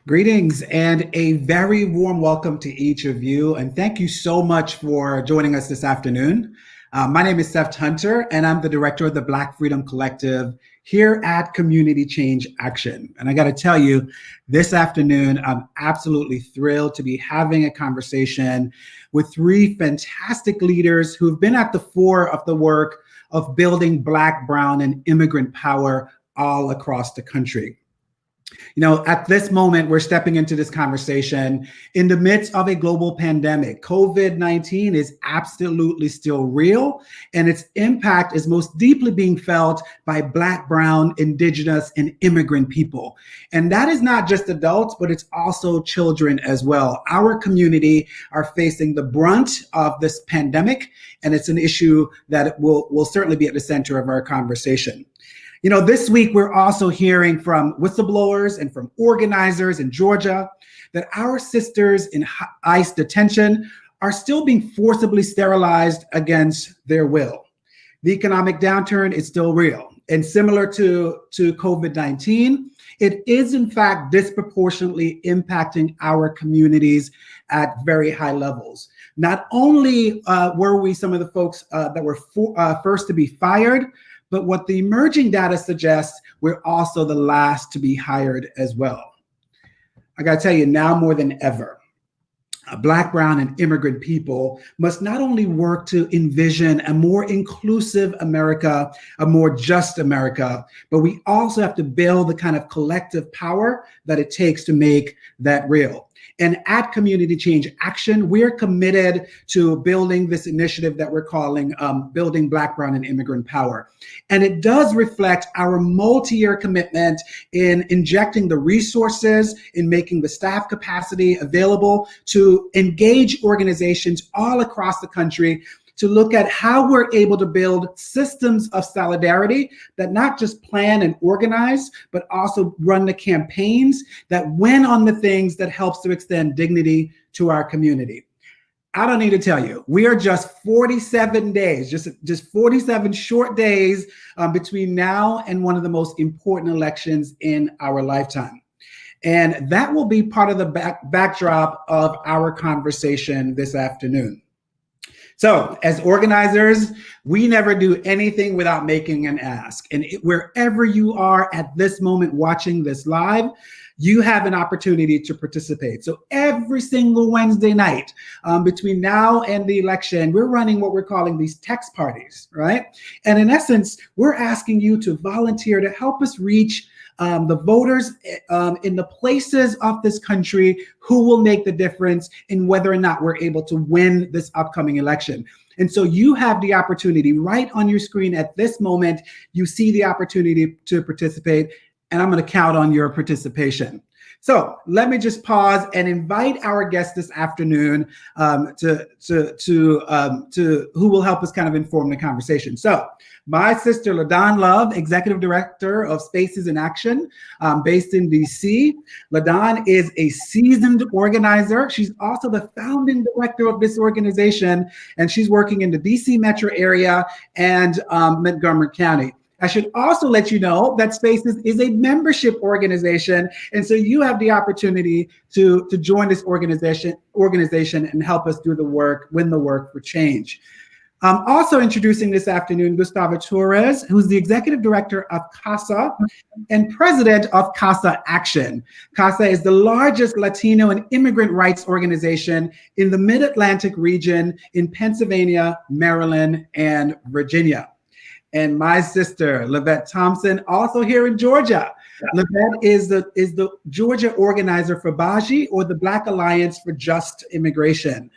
Greetings and a very warm welcome to each of you. And thank you so much for joining us this afternoon. My name is Seft Hunter, and I'm the director of the Black Freedom Collective here at Community Change Action. And I got to tell you, this afternoon, I'm absolutely thrilled to be having a conversation with three fantastic leaders who've been at the fore of the work of building Black, Brown, and immigrant power all across the country. You know, at this moment, we're stepping into this conversation in the midst of a global pandemic. COVID-19 is absolutely still real, and its impact is most deeply being felt by Black, Brown, Indigenous, and immigrant people. And that is not just adults, but it's also children as well. Our community are facing the brunt of this pandemic, and it's an issue that will certainly be at the center of our conversation. You know, this week, we're also hearing from whistleblowers and from organizers in Georgia that our sisters in ICE detention are still being forcibly sterilized against their will. The economic downturn is still real. And similar to COVID-19, it is in fact disproportionately impacting our communities at very high levels. Not only were we some of the folks that were first to be fired, but what the emerging data suggests, we're also the last to be hired as well. I gotta tell you, now more than ever, Black, Brown, and immigrant people must not only work to envision a more inclusive America, a more just America, but we also have to build the kind of collective power that it takes to make that real. And at Community Change Action, we're committed to building this initiative that we're calling Building Black, Brown, and Immigrant Power. And it does reflect our multi-year commitment in injecting the resources, in making the staff capacity available to engage organizations all across the country to look at how we're able to build systems of solidarity that not just plan and organize, but also run the campaigns that win on the things that helps to extend dignity to our community. I don't need to tell you, we are just 47 days, just 47 short days between now and one of the most important elections in our lifetime. And that will be part of the backdrop of our conversation this afternoon. So as organizers, we never do anything without making an ask. And wherever you are at this moment watching this live, you have an opportunity to participate. So every single Wednesday night between now and the election, we're running what we're calling these text parties, right? And in essence, we're asking you to volunteer to help us reach the voters in the places of this country who will make the difference in whether or not we're able to win this upcoming election. And so you have the opportunity right on your screen at this moment. You see the opportunity to participate, and I'm going to count on your participation. So let me just pause and invite our guest this afternoon to who will help us kind of inform the conversation. So my sister, LaDon Love, Executive Director of Spaces in Action, based in DC. LaDon is a seasoned organizer. She's also the founding director of this organization, and she's working in the DC metro area and Montgomery County. I should also let you know that Spaces is a membership organization, and so you have the opportunity to join this organization and help us do the work, win the work for change. Also introducing this afternoon, Gustavo, who's the Executive Director of CASA and President of CASA Action. CASA is the largest Latino and immigrant rights organization in the Mid-Atlantic region in Pennsylvania, Maryland, and Virginia. And my sister, Lavette Thompson, also here in Georgia. Yeah. Lavette is the Georgia organizer for BAJI, or the Black Alliance for Just Immigration.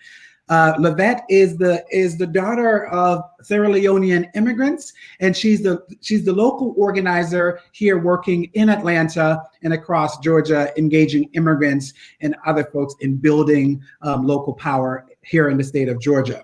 Lavette is the daughter of Sierra Leonean immigrants, and she's the local organizer here working in Atlanta and across Georgia, engaging immigrants and other folks in building local power here in the state of Georgia.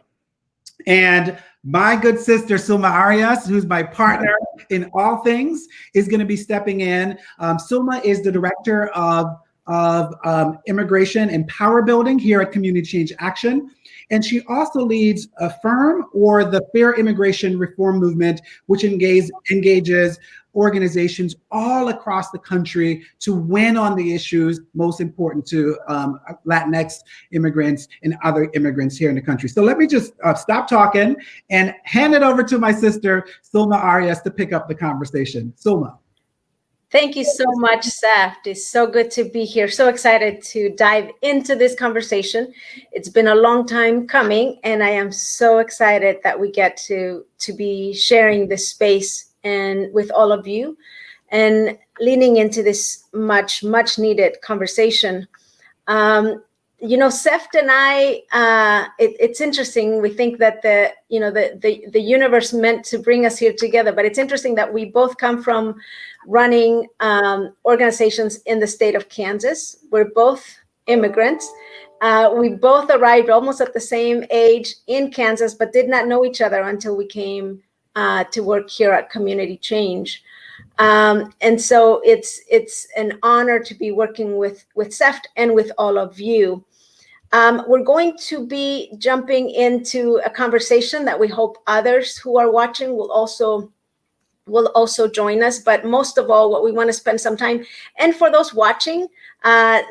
And my good sister, Sulma Arias, who's my partner in all things, is going to be stepping in. Sulma is the director of of immigration and power building here at Community Change Action. And she also leads Affirm, or the Fair Immigration Reform Movement, which engages organizations all across the country to win on the issues most important to Latinx immigrants and other immigrants here in the country. So let me just stop talking and hand it over to my sister, Sulma Arias, to pick up the conversation. Sulma. Thank you so much, Seft. It's so good to be here. So excited to dive into this conversation. It's been a long time coming, and I am so excited that we get to be sharing this space and with all of you and leaning into this much needed conversation. Seft and I, it's interesting. We think that the universe meant to bring us here together, but it's interesting that we both come from running organizations in the state of Kansas. We're both immigrants. We both arrived almost at the same age in Kansas, but did not know each other until we came to work here at Community Change. And so it's an honor to be working with Seft and with all of you. We're going to be jumping into a conversation that we hope others who are watching will also join us. But most of all, what we want to spend some time, and for those watching,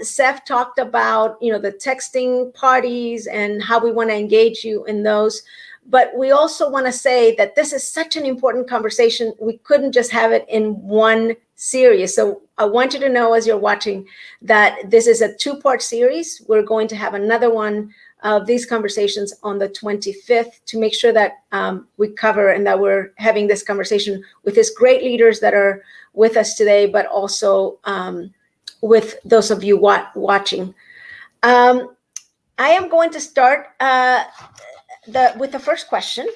Seft talked about the texting parties and how we want to engage you in those. But we also want to say that this is such an important conversation. We couldn't just have it in one series. So I want you to know, as you're watching, that this is a 2-part series. We're going to have another one of these conversations on the 25th to make sure that we cover and that we're having this conversation with these great leaders that are with us today, but also with those of you watching. I am going to start with the first question,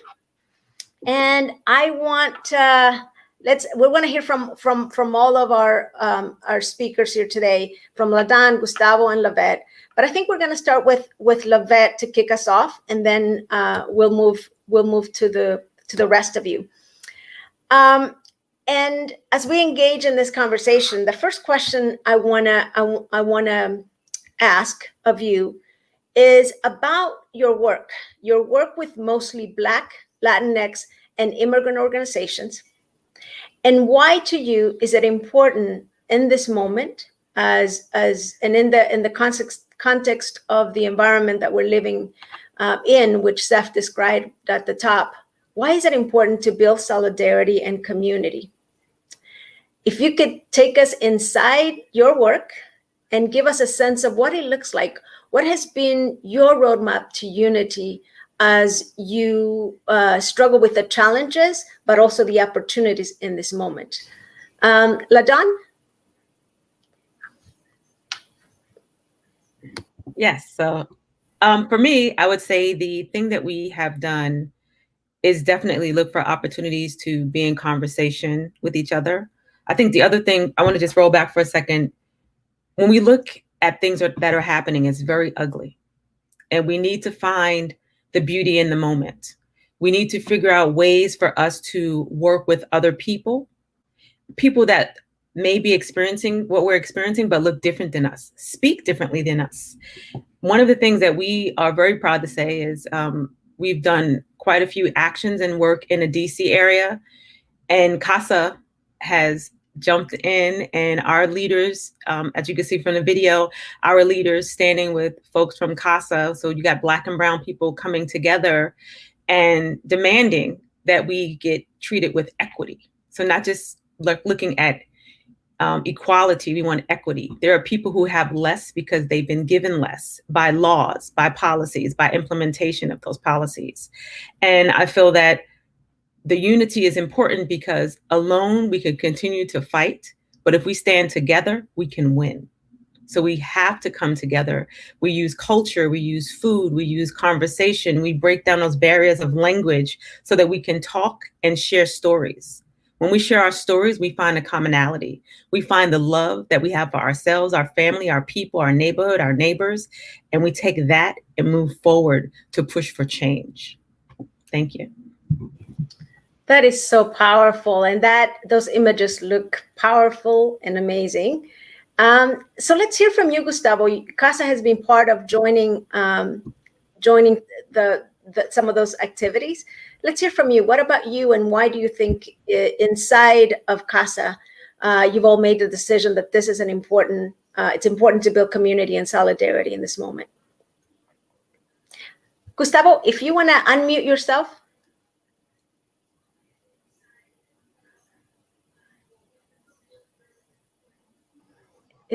and I want we want to hear from all of our speakers here today, from Ladan, Gustavo, and Lavette. But I think we're going to start with Lavette to kick us off, and then we'll move to the rest of you. And as we engage in this conversation, the first question I wanna ask of you is about your work with mostly Black, Latinx, and immigrant organizations, and why to you is it important in this moment and in the context of the environment that we're living in, which Seth described at the top. Why is it important to build solidarity and community? If you could take us inside your work and give us a sense of what it looks like, what has been your roadmap to unity as you struggle with the challenges, but also the opportunities in this moment? Ladan? Yes. So for me, I would say the thing that we have done is definitely look for opportunities to be in conversation with each other. I think the other thing, I want to just roll back for a second. When we look at things that are happening, it's very ugly. And we need to find the beauty in the moment. We need to figure out ways for us to work with other people that may be experiencing what we're experiencing, but look different than us, speak differently than us. One of the things that we are very proud to say is we've done quite a few actions and work in the DC area, and CASA has jumped in, and our leaders, as you can see from the video, our leaders standing with folks from CASA. So you got Black and brown people coming together and demanding that we get treated with equity. So not just looking at equality, we want equity. There are people who have less because they've been given less by laws, by policies, by implementation of those policies. And I feel that the unity is important because alone we could continue to fight, but if we stand together, we can win. So we have to come together. We use culture, we use food, we use conversation, we break down those barriers of language so that we can talk and share stories. When we share our stories, we find a commonality. We find the love that we have for ourselves, our family, our people, our neighborhood, our neighbors, and we take that and move forward to push for change. Thank you. That is so powerful, and those images look powerful and amazing. So let's hear from you, Gustavo. CASA has been part of joining some of those activities. Let's hear from you. What about you, and why do you think inside of CASA you've all made the decision that this is it's important to build community and solidarity in this moment? Gustavo, if you want to unmute yourself.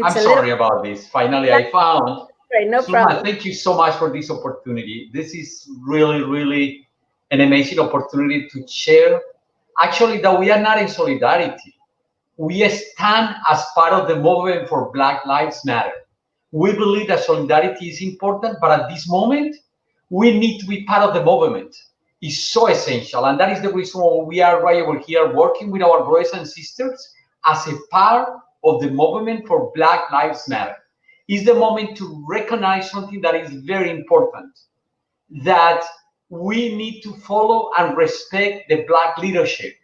I'm sorry about this. Finally, I found. Right, no Sulma, problem. thank you so much for this opportunity. This is really, really an amazing opportunity to share. Actually, that we are not in solidarity. We stand as part of the movement for Black Lives Matter. We believe that solidarity is important, but at this moment, we need to be part of the movement. It's so essential, and that is the reason why we are right over here working with our brothers and sisters as a part of the movement for Black Lives Matter. It's the moment to recognize something that is very important, that we need to follow and respect the Black leadership,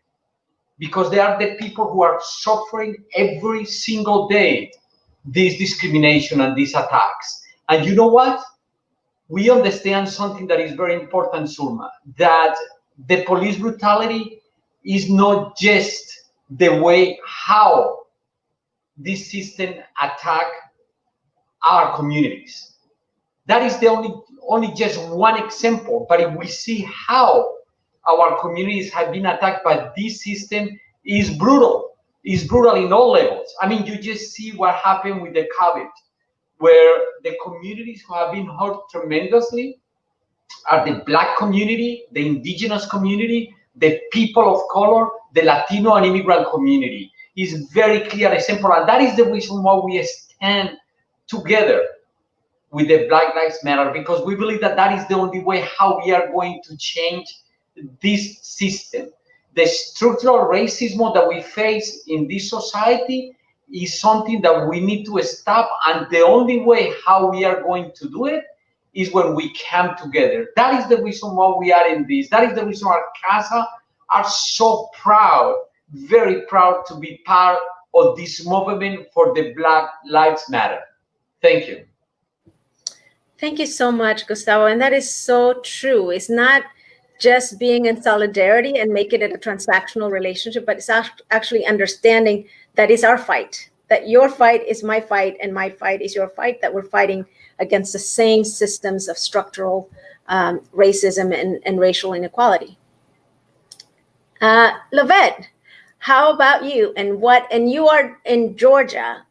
because they are the people who are suffering every single day this discrimination and these attacks. And you know what? We understand something that is very important, Sulma, that the police brutality is not just the way how this system attack our communities. That is the only just one example. But if we see how our communities have been attacked by this system, is brutal. It's brutal in all levels. I mean, you just see what happened with the COVID, where the communities who have been hurt tremendously are the Black community, the indigenous community, the people of color, the Latino and immigrant community. Is very clear example, and that is the reason why we stand together with the Black Lives Matter, because we believe that that is the only way how we are going to change this system. The structural racism that we face in this society is something that we need to stop, and the only way how we are going to do it is when we come together. That is the reason why we are in this. That is the reason our CASA are so proud, very proud to be part of this movement for the Black Lives Matter. Thank you. Thank you so much, Gustavo. And that is so true. It's not just being in solidarity and making it a transactional relationship, but it's actually understanding that it's our fight, that your fight is my fight and my fight is your fight, that we're fighting against the same systems of structural racism and racial inequality. Lavette, how about you? And you are in Georgia.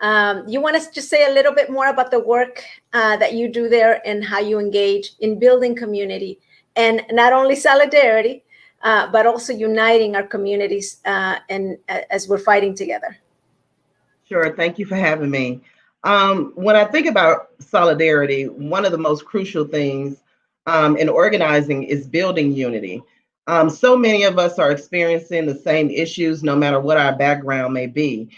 You want us to just say a little bit more about the work that you do there and how you engage in building community and not only solidarity, but also uniting our communities and as we're fighting together. Sure, thank you for having me. When I think about solidarity, one of the most crucial things in organizing is building unity. So many of us are experiencing the same issues, no matter what our background may be.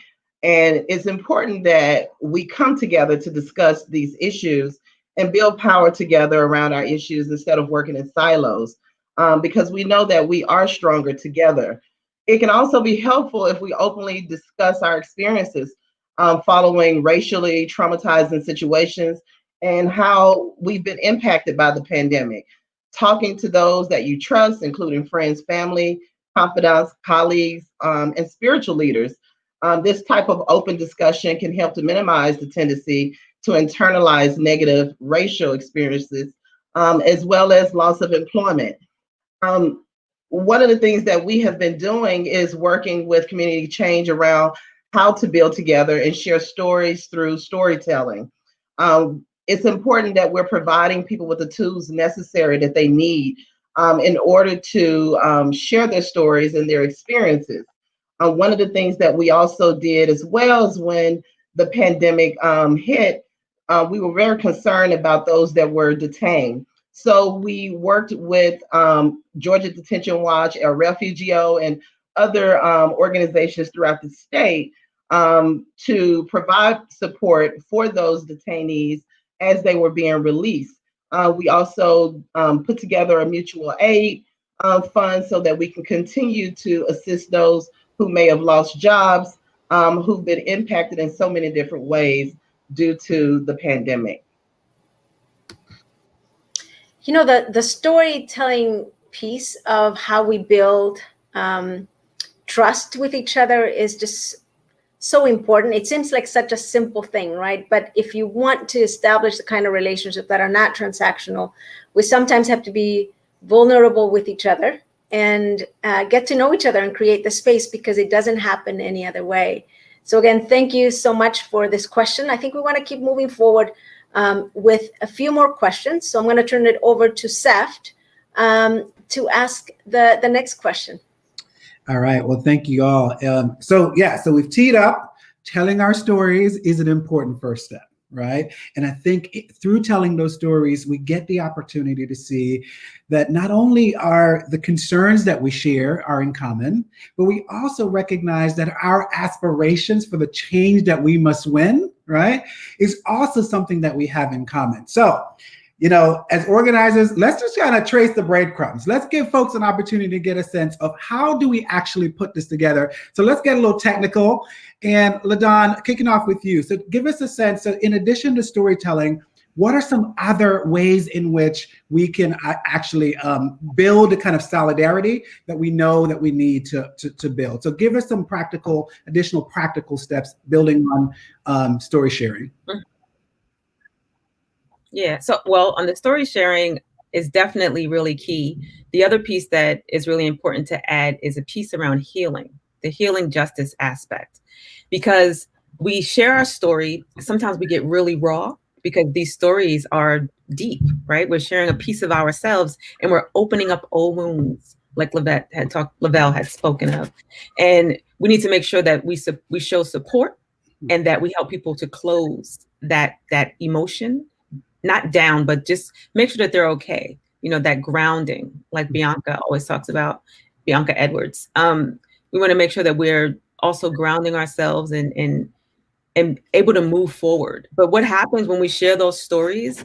And it's important that we come together to discuss these issues and build power together around our issues instead of working in silos, because we know that we are stronger together. It can also be helpful if we openly discuss our experiences following racially traumatizing situations and how we've been impacted by the pandemic. Talking to those that you trust, including friends, family, confidants, colleagues, and spiritual leaders. This type of open discussion can help to minimize the tendency to internalize negative racial experiences, as well as loss of employment. One of the things that we have been doing is working with community change around how to build together and share stories through storytelling. It's important that we're providing people with the tools necessary that they need in order to share their stories and their experiences. One of the things that we also did as well is when the pandemic hit, we were very concerned about those that were detained. So we worked with Georgia Detention Watch, El Refugio, and other organizations throughout the state to provide support for those detainees as they were being released. We also put together a mutual aid fund so that we can continue to assist those who may have lost jobs who've been impacted in so many different ways due to the pandemic? You know, the storytelling piece of how we build trust with each other is just so important. It seems like such a simple thing, right? But if you want to establish the kind of relationships that are not transactional, we sometimes have to be vulnerable with each other and get to know each other and create the space, because it doesn't happen any other way. So again, thank you so much for this question. I think we want to keep moving forward with a few more questions. So I'm going to turn it over to Seft to ask the next question. All right. Well, thank you all. So we've teed up. Telling our stories is an important first step, right? And I think through telling those stories, we get the opportunity to see that not only are the concerns that we share are in common, but we also recognize that our aspirations for the change that we must win, right, is also something that we have in common. So, you know, as organizers, let's just kind of trace the breadcrumbs. Let's give folks an opportunity to get a sense of how do we actually put this together. So let's get a little technical. And LaDon, kicking off with you. So give us a sense, so in addition to storytelling, what are some other ways in which we can actually build the kind of solidarity that we know that we need to build? So give us some additional practical steps building on story sharing. Yeah, so well, on the story sharing is definitely really key. The other piece that is really important to add is a piece around healing, the healing justice aspect. Because we share our story, sometimes we get really raw because these stories are deep, right? We're sharing a piece of ourselves and we're opening up old wounds, like Lavelle had spoken of. And we need to make sure that we show support and that we help people to close that emotion, not down, but just make sure that they're okay. You know, that grounding, like Bianca always talks about, Bianca Edwards. We want to make sure that we're also grounding ourselves and able to move forward. But what happens when we share those stories,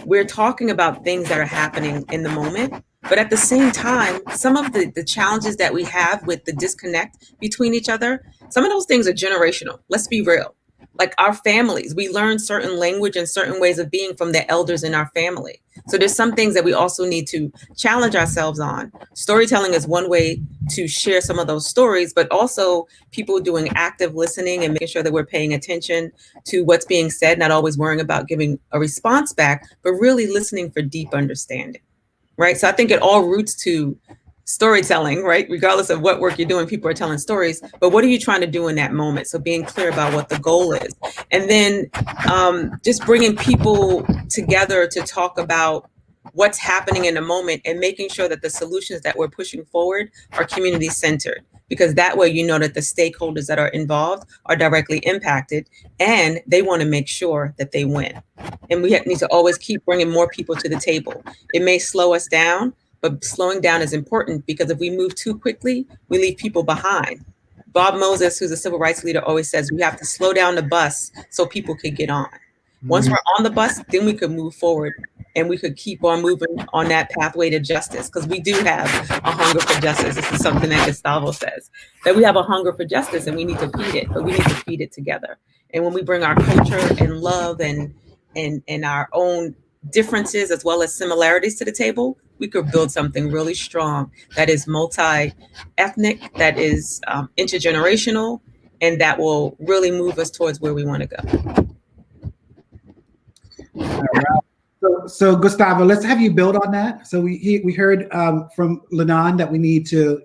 we're talking about things that are happening in the moment. But at the same time, some of the challenges that we have with the disconnect between each other, some of those things are generational. Let's be real. Like our families, we learn certain language and certain ways of being from the elders in our family. So there's some things that we also need to challenge ourselves on. Storytelling is one way to share some of those stories, but also people doing active listening and making sure that we're paying attention to what's being said, not always worrying about giving a response back, but really listening for deep understanding, right? So I think it all roots to storytelling, right? Regardless of what work you're doing, people are telling stories, but what are you trying to do in that moment? So being clear about what the goal is. And then just bringing people together to talk about what's happening in the moment and making sure that the solutions that we're pushing forward are community centered, because that way you know that the stakeholders that are involved are directly impacted and they want to make sure that they win. And we need to always keep bringing more people to the table. It may slow us down, but slowing down is important, because if we move too quickly, we leave people behind. Bob Moses, who's a civil rights leader, always says we have to slow down the bus so people can get on. Once we're on the bus, then we could move forward and we could keep on moving on that pathway to justice, because we do have a hunger for justice. This is something that Gustavo says, that we have a hunger for justice and we need to feed it, but we need to feed it together. And when we bring our culture and love and our own differences as well as similarities to the table, we could build something really strong that is multi-ethnic, that is intergenerational, and that will really move us towards where we want to go. All right. So Gustavo, let's have you build on that. So we heard from LaDon that we need to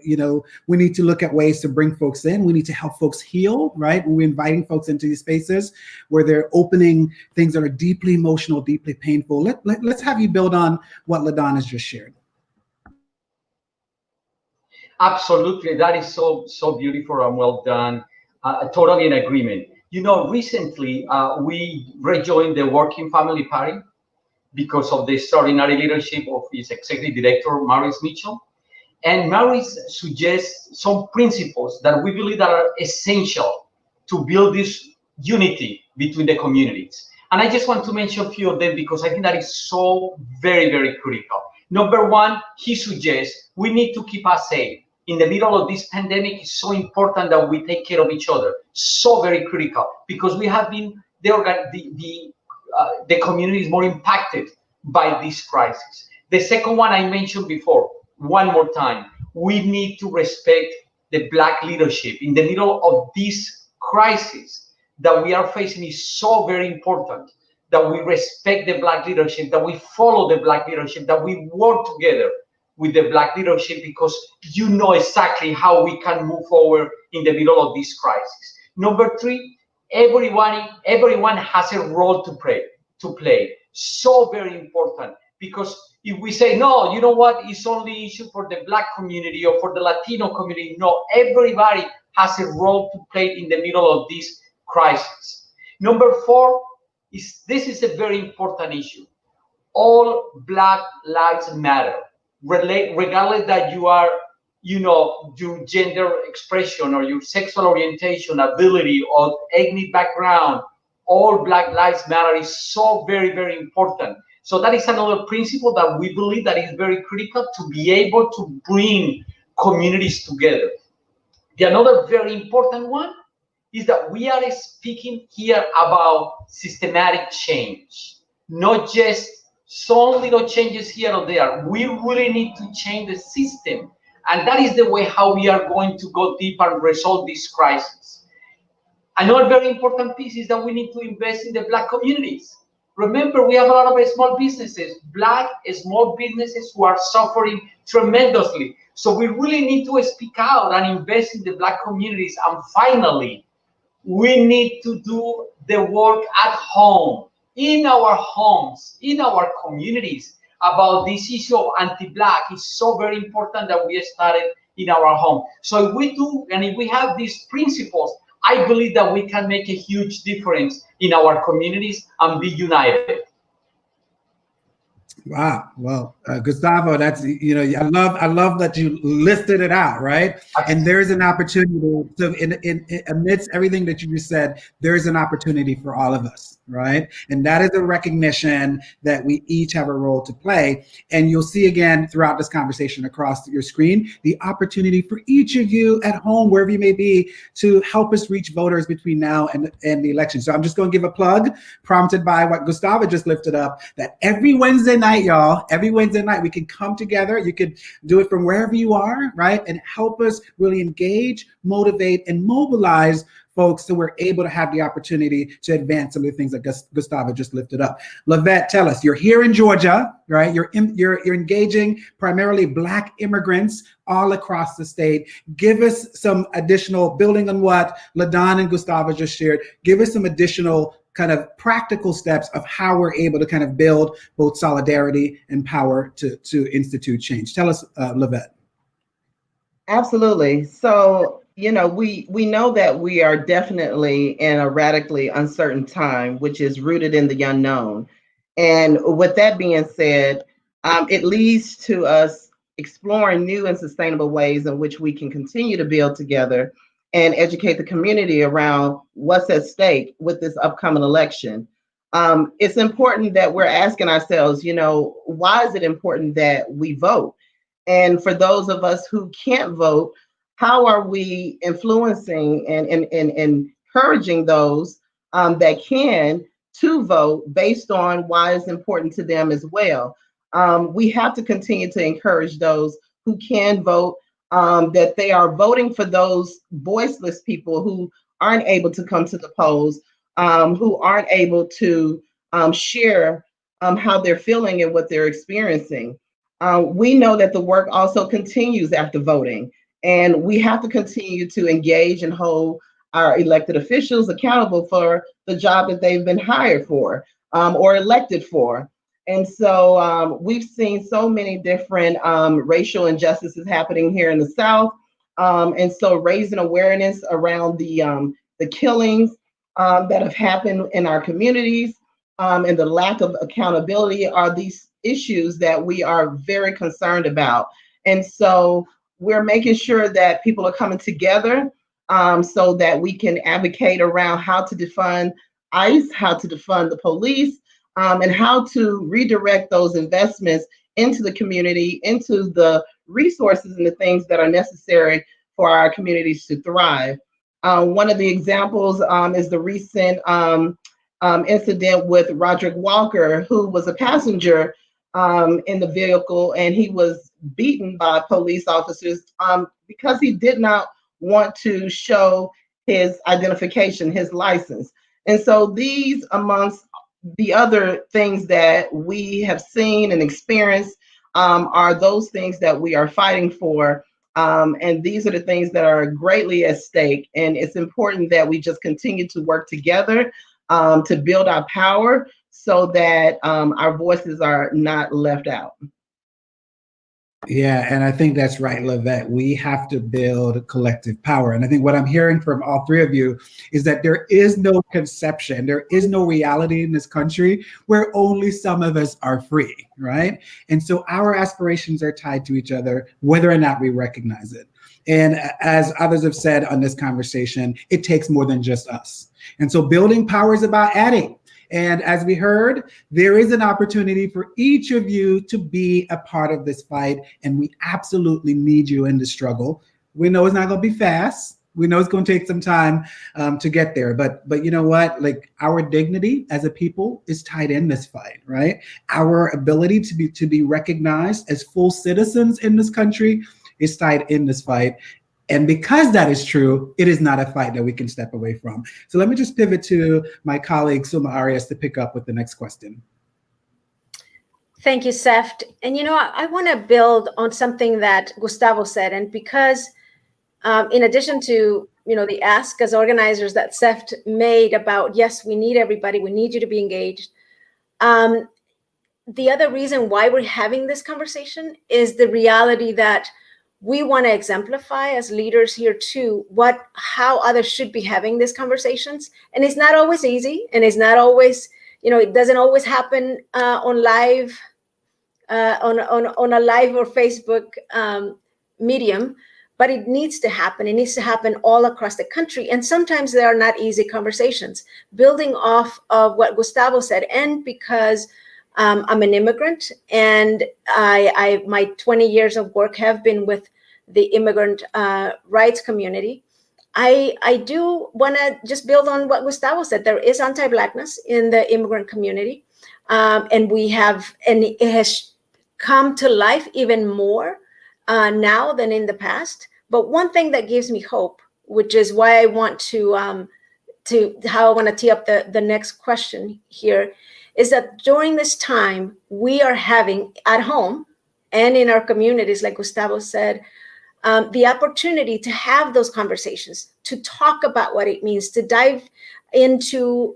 look at ways to bring folks in. We need to help folks heal, right? When we're inviting folks into these spaces where they're opening things that are deeply emotional, deeply painful. Let's have you build on what LaDon has just shared. Absolutely, that is so beautiful and well done. Totally in agreement. You know, recently we rejoined the Working Family Party because of the extraordinary leadership of its executive director, Maurice Mitchell. And Maurice suggests some principles that we believe that are essential to build this unity between the communities. And I just want to mention a few of them because I think that is so very, very critical. Number one, he suggests we need to keep us safe in the middle of this pandemic, it's so important that we take care of each other. So very critical, because we have been the community is more impacted by this crisis. The second one I mentioned before, one more time, we need to respect the Black leadership in the middle of this crisis that we are facing. Is so very important that we respect the Black leadership, that we follow the Black leadership, that we work together with the Black leadership, because you know exactly how we can move forward in the middle of this crisis. Number three, everyone has a role to play. So very important, because if we say, no, you know what, it's only issue for the Black community or for the Latino community. No, everybody has a role to play in the middle of this crisis. Number four, this is a very important issue. All Black lives matter, regardless that you are, your gender expression or your sexual orientation, ability, or ethnic background. All Black lives matter is so very, very important. So that is another principle that we believe that is very critical to be able to bring communities together. The another very important one is that we are speaking here about systematic change, not just some little changes here or there. We really need to change the system. And that is the way how we are going to go deep and resolve this crisis. Another very important piece is that we need to invest in the Black communities. Remember, we have a lot of small businesses, Black small businesses who are suffering tremendously. So we really need to speak out and invest in the Black communities. And finally, we need to do the work at home, in our homes, in our communities, about this issue of anti-Black. It's so very important that we started in our home. So if we do, and if we have these principles, I believe that we can make a huge difference in our communities and be united. Wow. Well, Gustavo, that's, I love that you listed it out, right? And there's an opportunity. So amidst everything that you just said, there's an opportunity for all of us, right? And that is a recognition that we each have a role to play. And you'll see again throughout this conversation across your screen, the opportunity for each of you at home, wherever you may be, to help us reach voters between now and the election. So I'm just going to give a plug, prompted by what Gustavo just lifted up, that every Wednesday night, y'all, every Wednesday night, we can come together. You can do it from wherever you are, right? And help us really engage, motivate, and mobilize folks so we're able to have the opportunity to advance some of the things that Gustavo just lifted up. Lavette, tell us, you're here in Georgia, right? You're engaging primarily Black immigrants all across the state. Give us some additional, building on what LaDon and Gustavo just shared, give us some additional kind of practical steps of how we're able to kind of build both solidarity and power to institute change. Tell us, Lavette. Absolutely. So, we know that we are definitely in a radically uncertain time, which is rooted in the unknown. And with that being said, it leads to us exploring new and sustainable ways in which we can continue to build together and educate the community around what's at stake with this upcoming election. It's important that we're asking ourselves, why is it important that we vote? And for those of us who can't vote, how are we influencing and encouraging those that can to vote based on why it's important to them as well? We have to continue to encourage those who can vote, that they are voting for those voiceless people who aren't able to come to the polls, who aren't able to share how they're feeling and what they're experiencing. We know that the work also continues after voting, and we have to continue to engage and hold our elected officials accountable for the job that they've been hired for or elected for. And so we've seen so many different racial injustices happening here in the South. And so raising awareness around the killings that have happened in our communities and the lack of accountability are these issues that we are very concerned about. And so we're making sure that people are coming together so that we can advocate around how to defund ICE, how to defund the police, and how to redirect those investments into the community, into the resources and the things that are necessary for our communities to thrive. One of the examples is the recent incident with Roderick Walker, who was a passenger in the vehicle, and he was beaten by police officers because he did not want to show his identification, his license. And so these, amongst the other things that we have seen and experienced, are those things that we are fighting for. And these are the things that are greatly at stake. And it's important that we just continue to work together to build our power so that our voices are not left out. Yeah, and I think that's right, Lavette. We have to build collective power. And I think what I'm hearing from all three of you is that there is no conception, there is no reality in this country where only some of us are free, right? And so our aspirations are tied to each other, whether or not we recognize it. And as others have said on this conversation, it takes more than just us. And so building power is about adding. And as we heard, there is an opportunity for each of you to be a part of this fight. And we absolutely need you in the struggle. We know it's not going to be fast. We know it's going to take some time to get there. But you know what? Like, our dignity as a people is tied in this fight, right? Our ability to be recognized as full citizens in this country is tied in this fight. And because that is true, it is not a fight that we can step away from. So let me just pivot to my colleague, Sulma Arias, to pick up with the next question. Thank you, Seft. And, you know, I want to build on something that Gustavo said. And because in addition to, you know, the ask as organizers that Seft made about, yes, we need everybody, we need you to be engaged. The other reason why we're having this conversation is the reality that we want to exemplify as leaders here too, how others should be having these conversations. And it's not always easy, and it's not always, you know, it doesn't always happen on live, on a live or Facebook medium, but it needs to happen. It needs to happen all across the country. And sometimes there are not easy conversations. Building off of what Gustavo said, and because I'm an immigrant, and my 20 years of work have been with the immigrant rights community. I do want to just build on what Gustavo said. There is anti-Blackness in the immigrant community, and it has come to life even more now than in the past. But one thing that gives me hope, which is why I want to tee up the next question here, is that during this time, we are having at home and in our communities, like Gustavo said, the opportunity to have those conversations, to talk about what it means, to dive into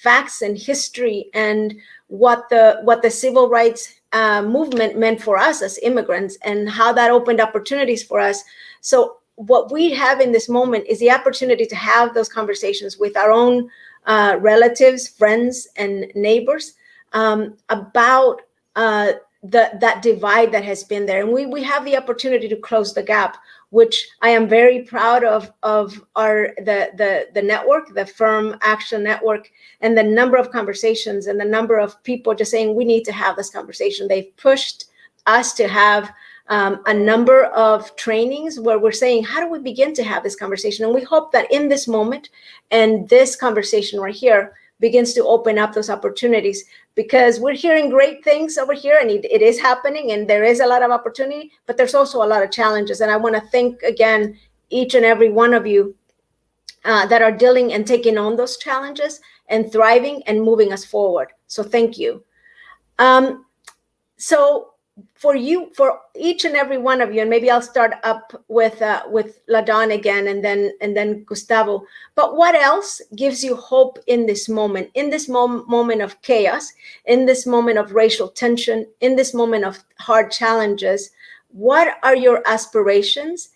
facts and history and what the civil rights movement meant for us as immigrants and how that opened opportunities for us. So what we have in this moment is the opportunity to have those conversations with our own relatives, friends, and neighbors about that divide that has been there. And we have the opportunity to close the gap, which I am very proud of the network, the Firm Action Network, and the number of conversations and the number of people just saying we need to have this conversation. They've pushed us to have a number of trainings where we're saying, how do we begin to have this conversation? And we hope that in this moment and this conversation right here begins to open up those opportunities, because we're hearing great things over here, and it is happening, and there is a lot of opportunity, but there's also a lot of challenges. And I want to thank again each and every one of you that are dealing and taking on those challenges and thriving and moving us forward. So thank you. So for each and every one of you, and maybe I'll start up with LaDawn again, and then Gustavo. But what else gives you hope in this moment? In this moment of chaos, in this moment of racial tension, in this moment of hard challenges, what are your aspirations,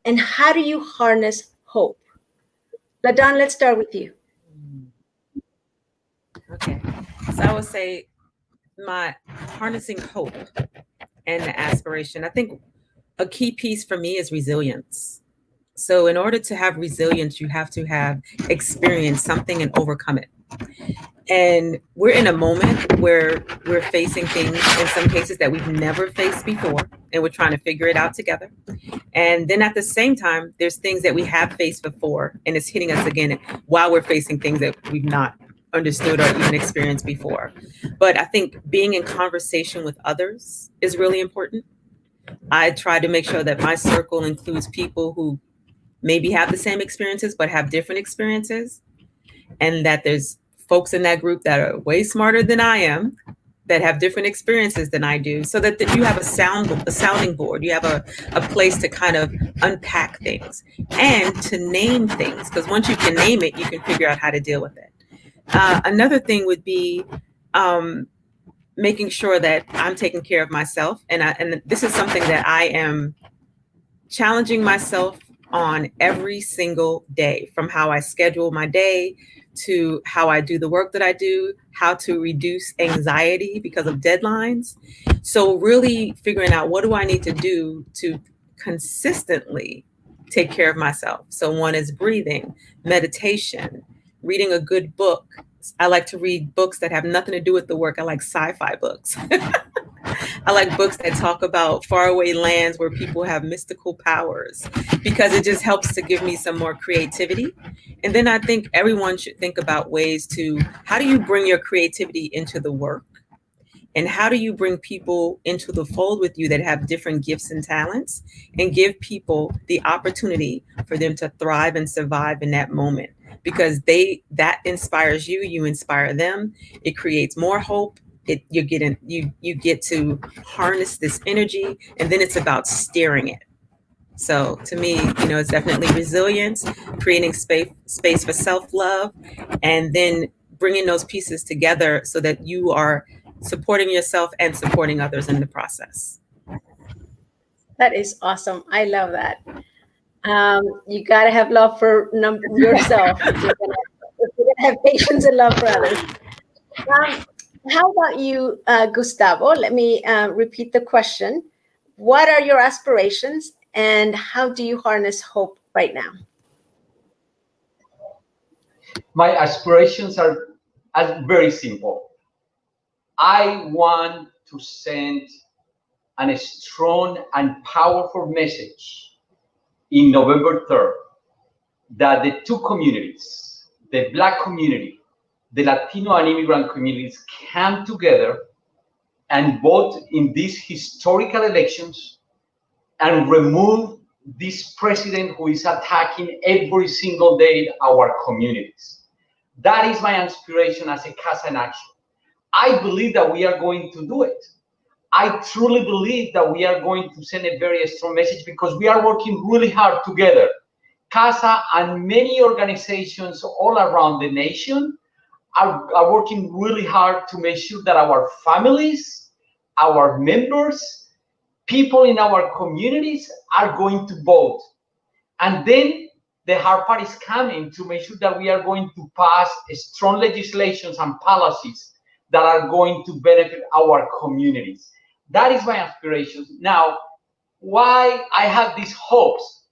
and how do you harness hope? LaDawn, let's start with you. Okay, so I would say my harnessing hope and the aspiration. I think a key piece for me is resilience. So in order to have resilience, you have to have experienced something and overcome it. And we're in a moment where we're facing things in some cases that we've never faced before, and we're trying to figure it out together. And then at the same time, there's things that we have faced before, and it's hitting us again while we're facing things that we've not understood or even experienced before. But I think being in conversation with others is really important. I try to make sure that my circle includes people who maybe have the same experiences, but have different experiences, and that there's folks in that group that are way smarter than I am, that have different experiences than I do, so that you have a sounding board. You have a place to kind of unpack things and to name things, because once you can name it, you can figure out how to deal with it. Another thing would be making sure that I'm taking care of myself, and this is something that I am challenging myself on every single day, from how I schedule my day to how I do the work that I do, how to reduce anxiety because of deadlines. So really figuring out, what do I need to do to consistently take care of myself? So one is breathing, meditation, reading a good book. I like to read books that have nothing to do with the work. I like sci-fi books. I like books that talk about faraway lands where people have mystical powers, because it just helps to give me some more creativity. And then I think everyone should think about ways to, how do you bring your creativity into the work? And how do you bring people into the fold with you that have different gifts and talents, and give people the opportunity for them to thrive and survive in that moment? Because that inspires you, you inspire them. It creates more hope. You get to harness this energy, and then it's about steering it. So to me, it's definitely resilience, creating space for self-love, and then bringing those pieces together so that you are supporting yourself and supporting others in the process. That is awesome. I love that. You got to have love for yourself. You're gonna have patience and love for others. How about you, Gustavo? Let me repeat the question. What are your aspirations, and how do you harness hope right now? My aspirations are very simple. I want to send a strong and powerful message in November 3rd that the two communities, the Black community, the Latino and immigrant communities, come together and vote in these historical elections and remove this president who is attacking every single day our communities. That is my inspiration as a Casa in Action. I believe that we are going to do it. I truly believe that we are going to send a very strong message, because we are working really hard together. Casa and many organizations all around the nation are working really hard to make sure that our families, our members, people in our communities are going to vote. And then the hard part is coming to make sure that we are going to pass strong legislations and policies that are going to benefit our communities. That is my aspiration. Now, why I have these hopes?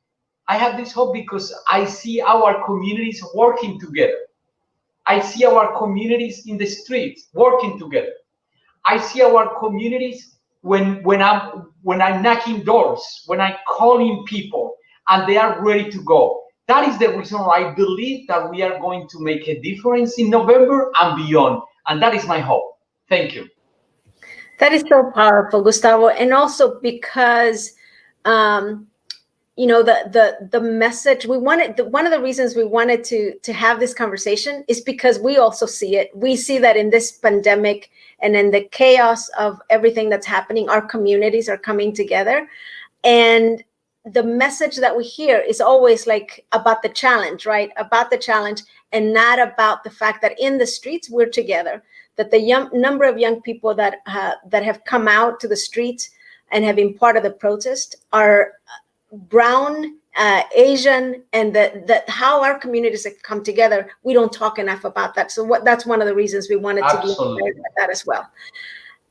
I have this hope because I see our communities working together. I see our communities in the streets working together. I see our communities when I'm knocking doors, when I'm calling people, and they are ready to go. That is the reason why I believe that we are going to make a difference in November and beyond. And that is my hope. Thank you. That is so powerful, Gustavo. And also because, the message we wanted, one of the reasons we wanted to have this conversation is because we also see it. We see that in this pandemic and in the chaos of everything that's happening, our communities are coming together. And the message that we hear is always like about the challenge, right? About the challenge, and not about the fact that in the streets we're together, that the number of young people that have come out to the streets and have been part of the protest are brown, Asian, and that how our communities have come together. We don't talk enough about that. So that's one of the reasons we wanted to be that as well.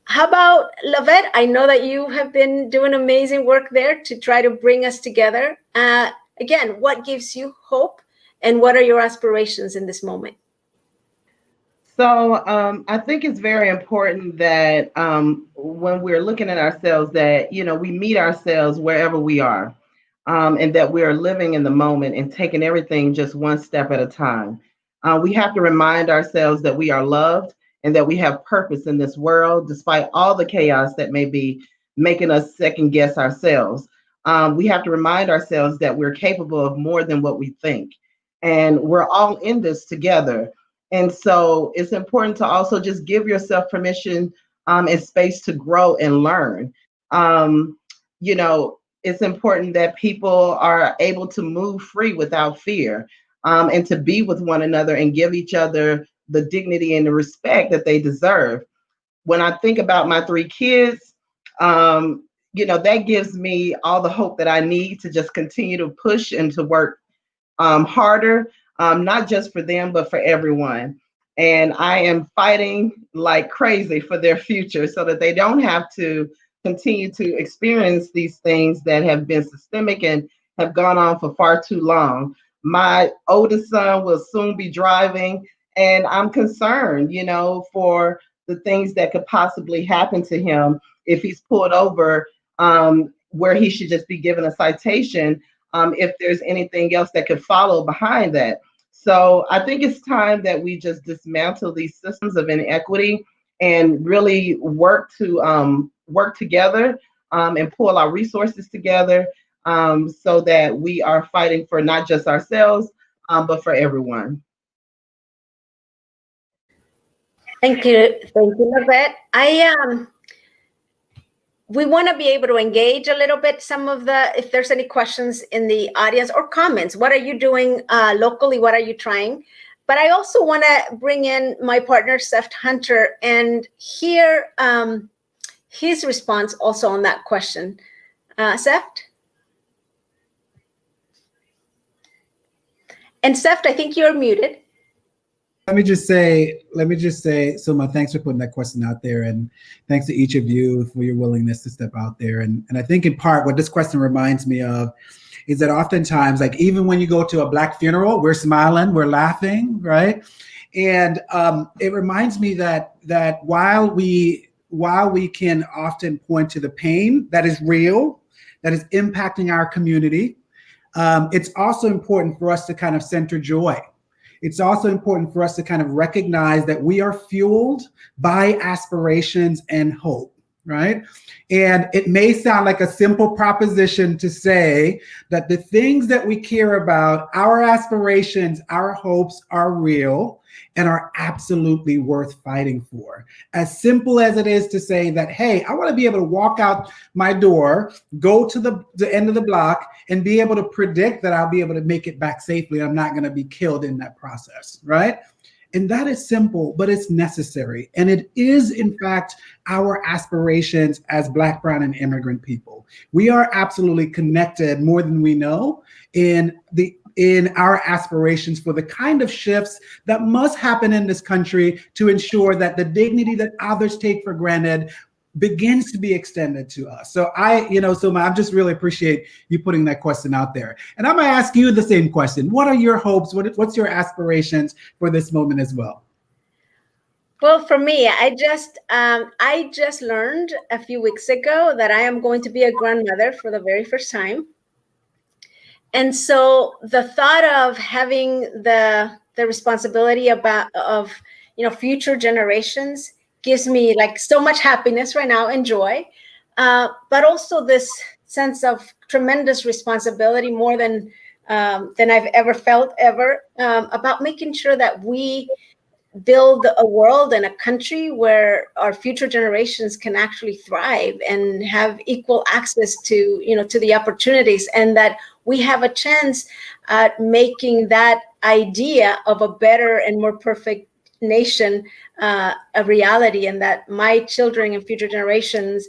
How about Lavette? I know that you have been doing amazing work there to try to bring us together. Again, what gives you hope, and what are your aspirations in this moment? So I think it's very important that when we're looking at ourselves, that we meet ourselves wherever we are, and that we are living in the moment and taking everything just one step at a time. We have to remind ourselves that we are loved and that we have purpose in this world, despite all the chaos that may be making us second guess ourselves. We have to remind ourselves that we're capable of more than what we think, and we're all in this together. And so it's important to also just give yourself permission and space to grow and learn. Um, it's important that people are able to move free without fear, and to be with one another and give each other the dignity and the respect that they deserve. When I think about my 3 kids, that gives me all the hope that I need to just continue to push and to work harder, not just for them, but for everyone. And I am fighting like crazy for their future so that they don't have to continue to experience these things that have been systemic and have gone on for far too long. My oldest son will soon be driving, and I'm concerned, for the things that could possibly happen to him if he's pulled over, where he should just be given a citation, if there's anything else that could follow behind that. So I think it's time that we just dismantle these systems of inequity and really work together, and pull our resources together, so that we are fighting for not just ourselves, but for everyone. Thank you, Lavette. We want to be able to engage a little bit. If there's any questions in the audience or comments, what are you doing locally? What are you trying? But I also want to bring in my partner, Seft Hunter, and hear his response also on that question. Seft? And Seft, I think you're muted. Let me just say, Sulma, thanks for putting that question out there, and thanks to each of you for your willingness to step out there. And I think in part what this question reminds me of is that oftentimes, like even when you go to a Black funeral, we're smiling, we're laughing, right? And it reminds me that while we can often point to the pain that is real, that is impacting our community, it's also important for us to kind of center joy. It's also important for us to kind of recognize that we are fueled by aspirations and hope, right? And it may sound like a simple proposition to say that the things that we care about, our aspirations, our hopes are real and are absolutely worth fighting for. As simple as it is to say that, hey, I want to be able to walk out my door, go to the end of the block, and be able to predict that I'll be able to make it back safely. I'm not going to be killed in that process, right? And that is simple, but it's necessary. And it is, in fact, our aspirations as Black, brown, and immigrant people. We are absolutely connected more than we know in our aspirations for the kind of shifts that must happen in this country to ensure that the dignity that others take for granted begins to be extended to us. So Sulma, I just really appreciate you putting that question out there. And I'm gonna ask you the same question. What are your hopes? What's your aspirations for this moment as well? Well, for me, I just learned a few weeks ago that I am going to be a grandmother for the very first time. And so the thought of having the responsibility of future generations gives me like so much happiness right now and joy, but also this sense of tremendous responsibility, more than I've ever felt about making sure that we build a world and a country where our future generations can actually thrive and have equal access to the opportunities, and that we have a chance at making that idea of a better and more perfect nation a reality, and that my children and future generations,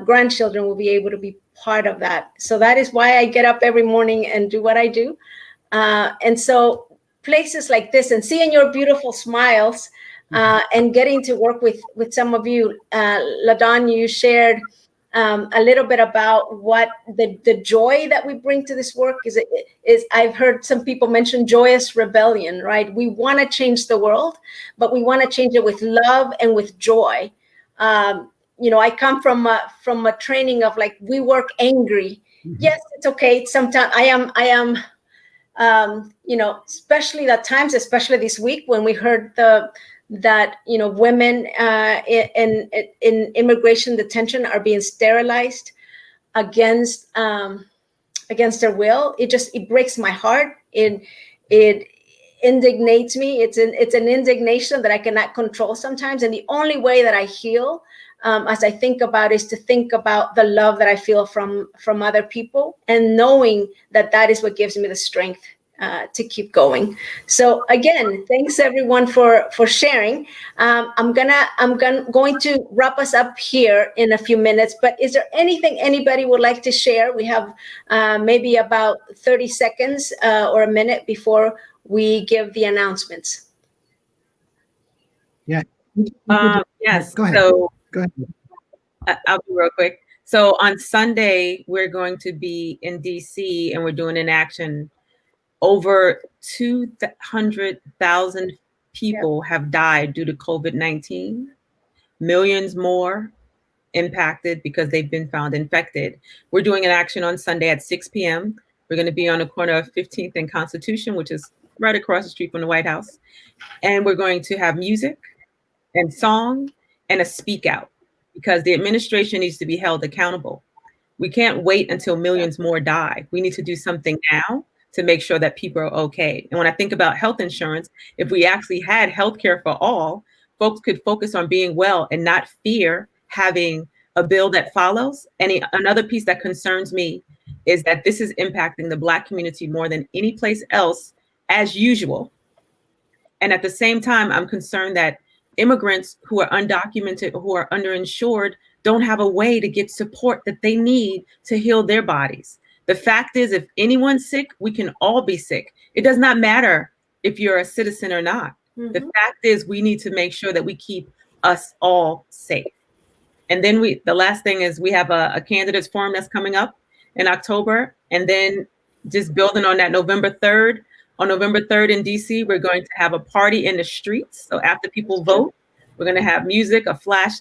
grandchildren, will be able to be part of that. So that is why I get up every morning and do what I do. And so places like this and seeing your beautiful smiles and getting to work with some of you, LaDon, you shared a little bit about what the joy that we bring to this work is. I've heard some people mention joyous rebellion, right? We want to change the world, but we want to change it with love and with joy. I come from a training of like, we work angry. Mm-hmm. Yes, it's okay. Sometimes I am, especially at times, especially this week when we heard that women in immigration detention are being sterilized against their will. It breaks my heart. It indignates me. It's an indignation that I cannot control sometimes. And the only way that I heal, as I think about, is to think about the love that I feel from other people, and knowing that is what gives me the strength to keep going. So again, thanks everyone for sharing. I'm going to wrap us up here in a few minutes, but is there anything anybody would like to share? We have maybe about 30 seconds or a minute before we give the announcements. Yeah. Yes. Go ahead. So go ahead. I'll be real quick. So on Sunday, we're going to be in DC, and we're doing an action. Over 200,000 people have died due to COVID-19. Millions more impacted because they've been found infected. We're doing an action on Sunday at 6 p.m. We're going to be on the corner of 15th and Constitution, which is right across the street from the White House. And we're going to have music and song and a speak out, because the administration needs to be held accountable. We can't wait until millions more die. We need to do something now to make sure that people are okay. And when I think about health insurance, if we actually had healthcare for all, folks could focus on being well and not fear having a bill that follows. And another piece that concerns me is that this is impacting the Black community more than any place else, as usual. And at the same time, I'm concerned that immigrants who are undocumented, who are underinsured, don't have a way to get support that they need to heal their bodies. The fact is, if anyone's sick, we can all be sick. It does not matter if you're a citizen or not. Mm-hmm. The fact is, we need to make sure that we keep us all safe. And then the last thing is, we have a candidates forum that's coming up in October. And then just building on that, November 3rd in DC, we're going to have a party in the streets. So after people vote, we're going to have music, a flash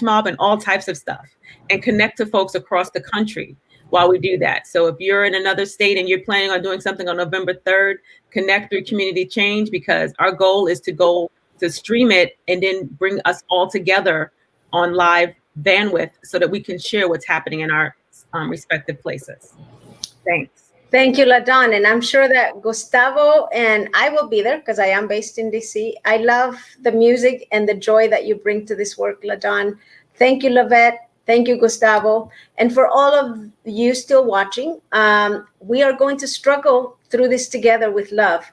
mob, and all types of stuff, and connect to folks across the country while we do that. So if you're in another state and you're planning on doing something on November 3rd, connect through Community Change, because our goal is to go to stream it and then bring us all together on live bandwidth so that we can share what's happening in our respective places. Thanks. Thank you, LaDawn. And I'm sure that Gustavo and I will be there because I am based in DC. I love the music and the joy that you bring to this work, LaDawn. Thank you, Lavette. Thank you, Gustavo. And for all of you still watching, we are going to struggle through this together with love.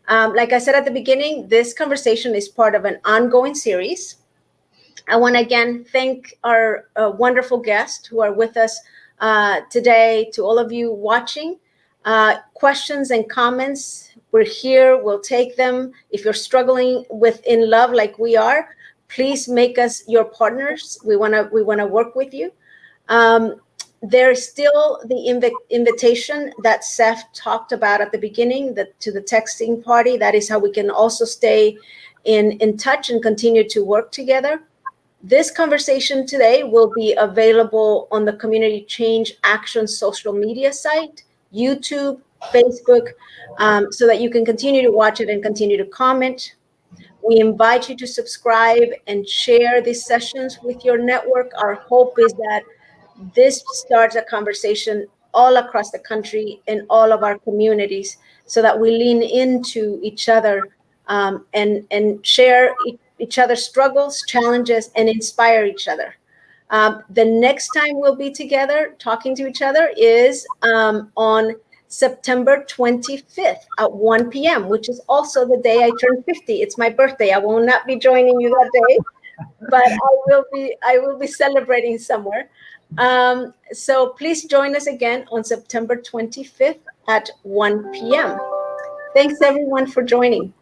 Like I said at the beginning, this conversation is part of an ongoing series. I want to again thank our wonderful guests who are with us today. To all of you watching, questions and comments, we're here, we'll take them. If you're struggling in love like we are, please make us your partners. We want to work with you. There's still the invitation that Seft talked about at the beginning, to the texting party. That is how we can also stay in touch and continue to work together. This conversation today will be available on the Community Change Action social media site, YouTube, Facebook, so that you can continue to watch it and continue to comment. We invite you to subscribe and share these sessions with your network. Our hope is that this starts a conversation all across the country in all of our communities, so that we lean into each other and share each other's struggles, challenges, and inspire each other. The next time we'll be together talking to each other is on September 25th at 1 p.m., which is also the day I turn 50. It's my birthday. I will not be joining you that day, but I will be celebrating somewhere. So please join us again on September 25th at 1 p.m. Thanks everyone for joining.